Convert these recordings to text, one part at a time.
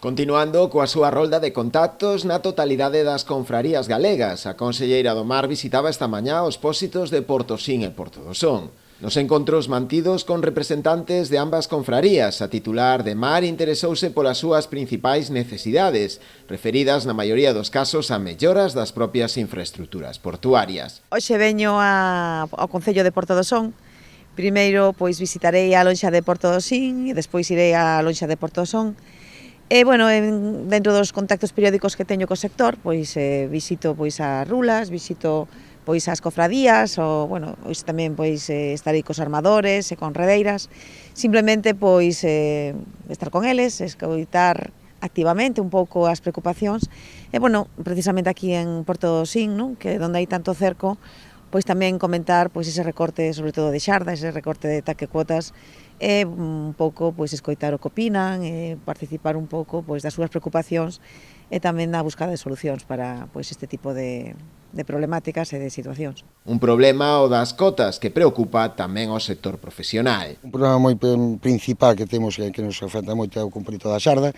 Continuando coa súa rolda de contactos na totalidade das confrarías galegas, a conselleira do Mar visitaba esta mañá os pósitos de Portosín e Porto do Son. Nos encontros mantidos con representantes de ambas confrarías, a titular de Mar interesouse polas súas principais necesidades, referidas na maioría dos casos a melloras das propias infraestructuras portuarias. Hoxe veño ao Concello de Porto do Son. Primeiro pois visitarei a lonxa de Porto do Sin e despois irei á lonxa de Porto do Son. E, bueno, dentro dos contactos periódicos que teño co sector, pois visito pois as rulas, visito pois as cofradías, ou, bueno, pois tamén pois estarei cos armadores e con redeiras, simplemente pois estar con eles, escoitar activamente un pouco as preocupacións, e, bueno, precisamente aquí en Porto do Sin, non? Que é onde hai tanto cerco, pois tamén comentar pois ese recorte, sobre todo de xarda, ese recorte de taque cuotas, e un pouco pois escoitar o que opinan, e participar un pouco pois das súas preocupacións e tamén na buscada de solucións para pois este tipo de problemáticas e de situacións. Un problema o das cotas que preocupa tamén ao sector profesional. Un problema moi principal que temos que nos afecta moito é o cumprimento da xarda,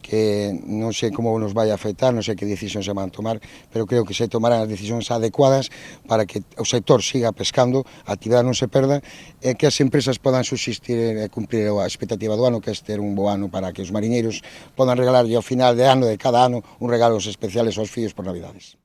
que non sei como nos vai a afectar, non sei que decisións se van tomar, pero creo que se tomarán as decisións adecuadas para que o sector siga pescando, a actividade non se perda e que as empresas podan subsistir e cumprir a expectativa do ano, que é ter un bo ano para que os mariñeiros podan regalarlle ao final de ano, de cada ano, un regalos especiales aos fillos por Navidades.